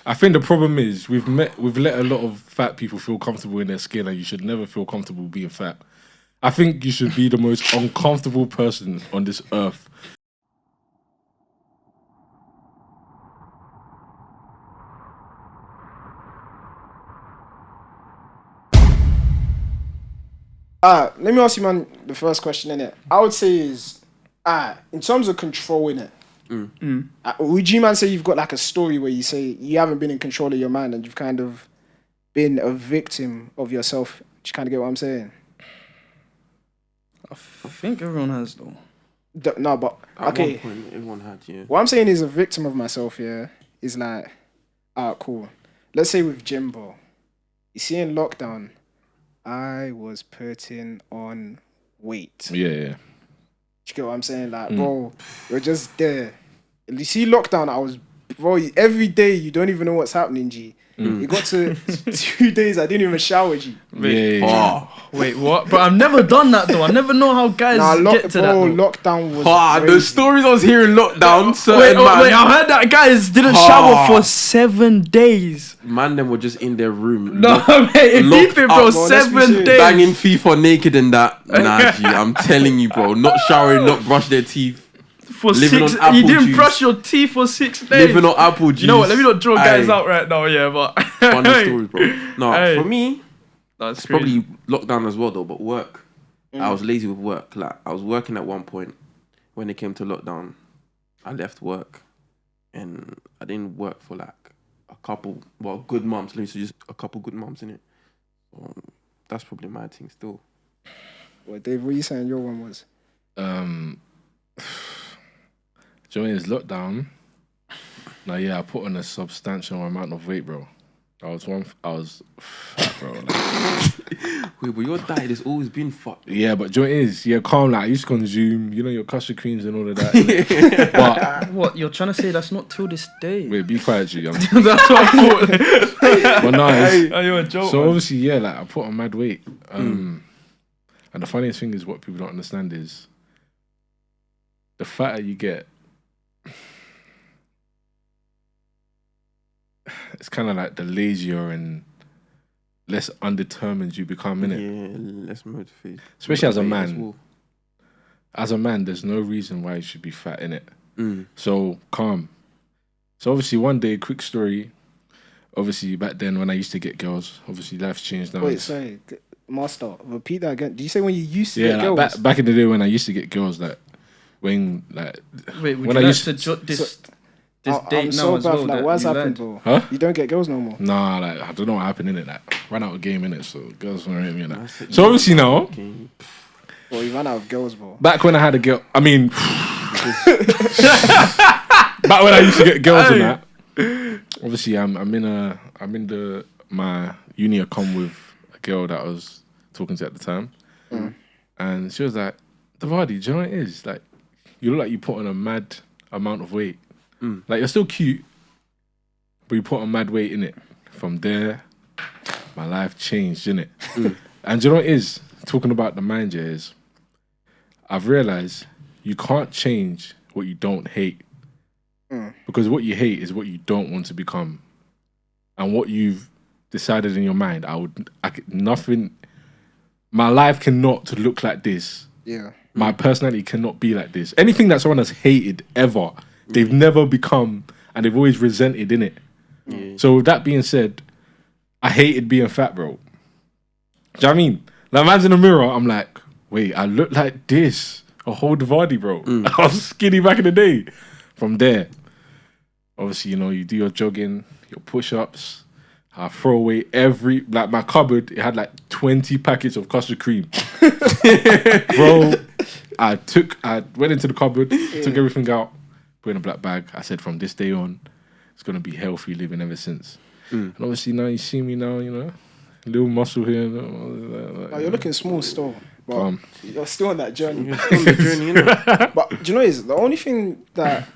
I think the problem is we've let a lot of fat people feel comfortable in their skin, and you should never feel comfortable being fat. I think you should be the most uncomfortable person on this earth. Let me ask you, man, the first question in it. I would say is, in terms of controlling it, would you, man, say you've got like a story where you say you haven't been in control of your mind and you've kind of been a victim of yourself? Do you kind of get what I'm saying? I think everyone has, though. No, but At okay. one point, everyone had, yeah. What I'm saying is a victim of myself, yeah, is like, cool. Let's say with Jimbo. You see, in lockdown, I was putting on weight. Yeah. You get what I'm saying? Like, bro, you're just there. You see, lockdown, bro, every day you don't even know what's happening, G. It got to 2 days, I didn't even shower, G. Wait, what? But I've never done that, though. I never know how guys get to that. Lockdown was crazy. The stories I was hearing lockdown, Wait, I heard that guys didn't shower for 7 days. Mandem were just in their room. No, mate, deep in, bro, 7 days. Banging FIFA naked and that. Nah, G, I'm telling you, bro. Not showering, not brush their teeth. For living 6, you didn't juice. Brush your teeth for 6 days. Living on apple juice. You know what? Let me not draw guys out right now. Yeah, but funny story, bro. No, for me, that's probably lockdown as well, though. But work, I was lazy with work. Like I was working at one point when it came to lockdown. I left work, and I didn't work for like a couple, good months. Let me say just a couple good months in it. That's probably my thing still. Well, Dave, what are you saying your one was? During his lockdown, I put on a substantial amount of weight, bro. I was fat, bro. Like. Wait, but your diet has always been fucked. Yeah, but joint is, calm. Like I used to consume, your custard creams and all of that. But what you're trying to say? That's not till this day. Wait, be quiet, G. That's what I thought. But no, you're a joke. So man. obviously, like I put on mad weight. And the funniest thing is, what people don't understand is, the fatter you get, it's kind of like the lazier and less undetermined you become, innit? Yeah, less motivated. Especially as a man. Well. As a man, there's no reason why you should be fat, innit? So, calm. So, obviously, one day, quick story. Obviously, back then, when I used to get girls, obviously, life's changed now. Wait, sorry. Master, repeat that again. Did you say when you used to get girls? Back in the day when I used to get girls, like, when, like... Wait, would when you I used to jot this... This date I'm so now as well. Like, what's happened, bro? Huh? You don't get girls no more. Nah, like I don't know what happened in it. Like ran out of game in it, so girls weren't hit me. Like. So obviously now, well, you ran out of girls, bro. Back when I had a girl, I mean, back when I used to get girls and that. Obviously, I'm in my uni account with a girl that I was talking to at the time, and she was like, "Divadi, do you know what it is? Like, you look like you put on a mad amount of weight." Like, you're still cute, but you put on mad weight in it. From there, my life changed, innit? And do you know what it is? Talking about the mind, is I've realized you can't change what you don't hate. Because what you hate is what you don't want to become. And what you've decided in your mind, my life cannot look like this. Yeah. My personality cannot be like this. Anything that someone has hated ever, they've never become, and they've always resented, innit? Yeah. So with that being said, I hated being fat, bro. Do you know what I mean? Like, man's in the mirror, I'm like, wait, I look like this. A whole Divadi, bro. I was skinny back in the day. From there, obviously, you do your jogging, your push-ups. I throw away like my cupboard, it had like 20 packets of custard cream. Bro, I went into the cupboard, took everything out, put in a black bag. I said, from this day on, it's going to be healthy living ever since. And obviously now you see me now, a little muscle here. You're looking small still, but you're still on that journey. You're still on the journey, innit? But do you know what it is? The only thing that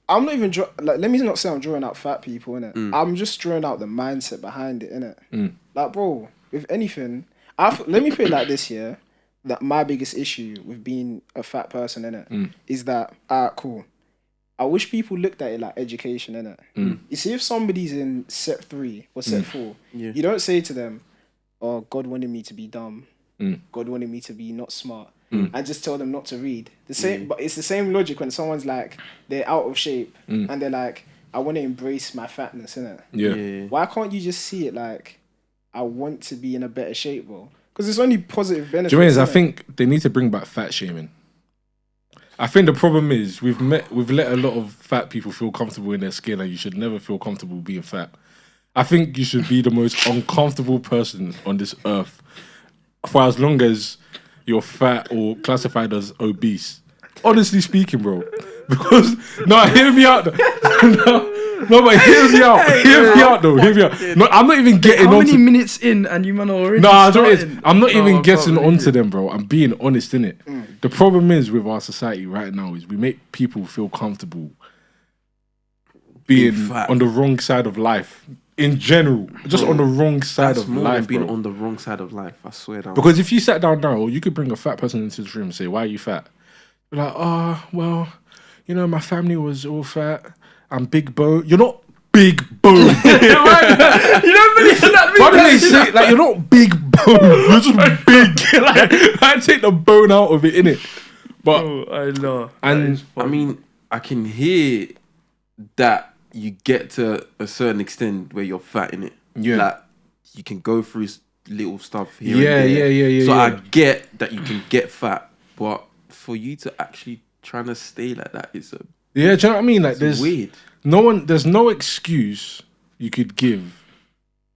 I'm not even let me not say I'm drawing out fat people, innit? I'm just drawing out the mindset behind it, innit? Like, bro, if anything, let me put it like this here, that my biggest issue with being a fat person, innit, is that, cool, I wish people looked at it like education, innit? You see, if somebody's in set 3 or set 4, you don't say to them, "Oh, God wanted me to be dumb. God wanted me to be not smart," and just tell them not to read. The same, but it's the same logic when someone's like they're out of shape and they're like, "I want to embrace my fatness," innit? Yeah. Why can't you just see it like, "I want to be in a better shape, bro"? Because it's only positive benefits. Do you know, I innit? think they need to bring back fat shaming. I think the problem is we've let a lot of fat people feel comfortable in their skin, and you should never feel comfortable being fat. I think you should be the most uncomfortable person on this earth for as long as you're fat or classified as obese. Honestly speaking, bro. Because hear me out. No, but hear me out. Hear me out, though. Hear me out. No, I'm not even getting How on many minutes in and you man are already Nah, starting? I'm not even I getting can't believe onto it. them, bro. I'm being honest, innit? The problem is with our society right now is we make people feel comfortable being fat. on the wrong side of life in general. Just on the wrong side That's of more life, than being bro. on the wrong side of life. I swear down. Because if you sat down now, you could bring a fat person into this room and say, "Why are you fat?" Be like, "Oh, well, my family was all fat. I'm big bone." You're not big bone. You don't believe in that? Why do they say like you're not big bone? You're just big. Like I take the bone out of it, innit? But Oh, I know. and I mean, I can hear that you get to a certain extent where you're fat in it. Yeah. Like you can go through little stuff here Yeah, and there. yeah. So I get that you can get fat, but for you to actually trying to stay like that is yeah, do you know what I mean? Like there's weird. there's no excuse you could give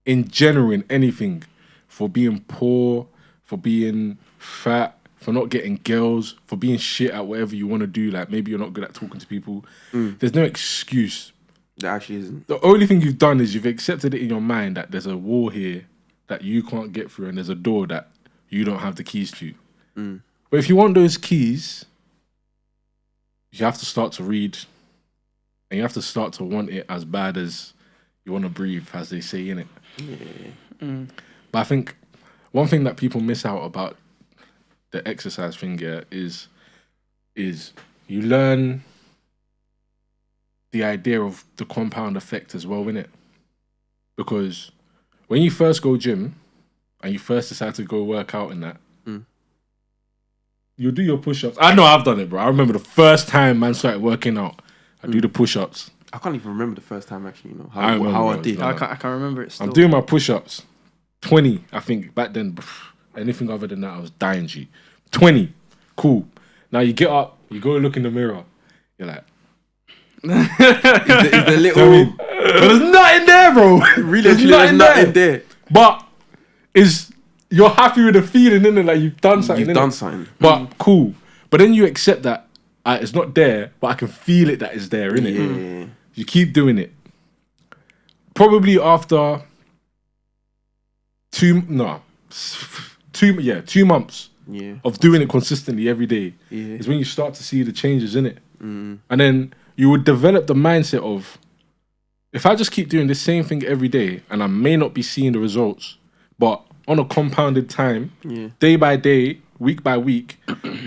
in general in anything for being poor, for being fat, for not getting girls, for being shit at whatever you want to do. Like maybe you're not good at talking to people. There's no excuse. That actually isn't. The only thing you've done is you've accepted it in your mind that there's a wall here that you can't get through and there's a door that you don't have the keys to. But if you want those keys, you have to start to read and you have to start to want it as bad as you want to breathe, as they say, innit? But I think one thing that people miss out about the exercise thing is you learn the idea of the compound effect as well, innit? Because when you first go gym and you first decide to go work out in that, you do your push-ups. I know I've done it, bro. I remember the first time man started working out, I do the push-ups. I can't even remember the first time actually, I remember how what I I was did. doing. I can't remember it still. I'm doing my push-ups. 20, I think, back then. Anything other than that, I was dying, G. 20, cool. Now you get up, you go look in the mirror. You're like, Is the little I mean, but there's nothing there, bro. really There's there's nothing there. But you're happy with the feeling, innit? Like you've done something. You've innit? done something. But cool. But then you accept that it's not there, but I can feel it that it's there, innit? Yeah. You keep doing it. Probably after 2 months Yeah. of doing it consistently every day Yeah. is when you start to see the changes in it. And then you would develop the mindset of, if I just keep doing the same thing every day and I may not be seeing the results, but on a compounded time, day by day, week by week,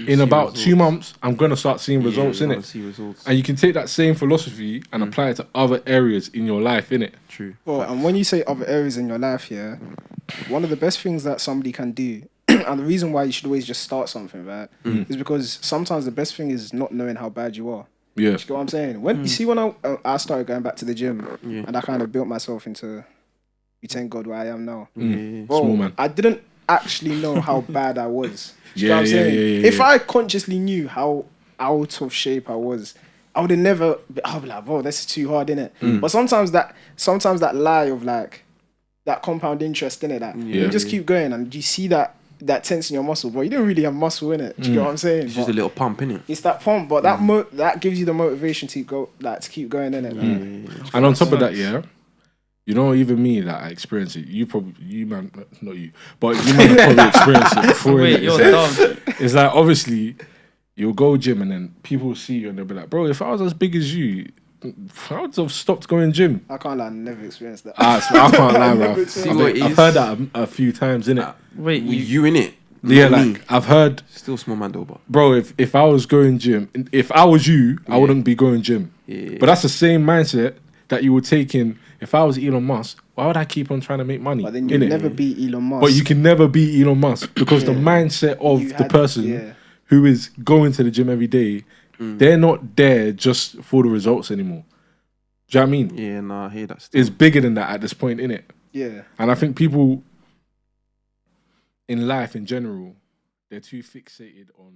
in about 2 months, I'm going to start seeing results in it. See results. And you can take that same philosophy and apply it to other areas in your life, innit? True. Well, and when you say other areas in your life, one of the best things that somebody can do, and the reason why you should always just start something, right, is because sometimes the best thing is not knowing how bad you are. Yeah. You get what I'm saying? When you see when I started going back to the gym and I kind of built myself into, you thank God where I am now. Bro, Small man. I didn't actually know how bad I was. You know Yeah, what I'm yeah, saying? yeah, If I consciously knew how out of shape I was, I would have never. I'd be like, "Bro, this is too hard, innit?" But sometimes that lie of like that compound interest in it, that you just keep going and you see that tense in your muscle, bro. You don't really have muscle in it. Do you get what I'm saying? It's just a little pump, innit? It's that pump, but that gives you the motivation to go, like, to keep going in it. And on top of that, you know, even me, that I experienced it. You man, not you, but you man probably experienced it before. Wait, innit? you're dumb. It's like obviously you'll go gym and then people will see you and they'll be like, bro, if I was as big as you, I would have stopped going gym. I can't lie, I never experienced that. I can't lie, bro. See what it I've is. heard that a few times, innit? Wait, You in it? Yeah, Not like me. I've heard, Still small man though, but bro. If I was going gym, if I was you, I wouldn't be going gym. yeah. But that's the same mindset that you would take in. If I was Elon Musk, why would I keep on trying to make money? But then you innit? never be Elon Musk. But you can never be Elon Musk because the Yeah. mindset of You the had- person yeah. who is going to the gym every day, they're not there just for the results anymore. Do you know what I mean? Yeah, nah, I hear that still. It's bigger than that at this point, innit? Yeah. And I think people in life in general, they're too fixated on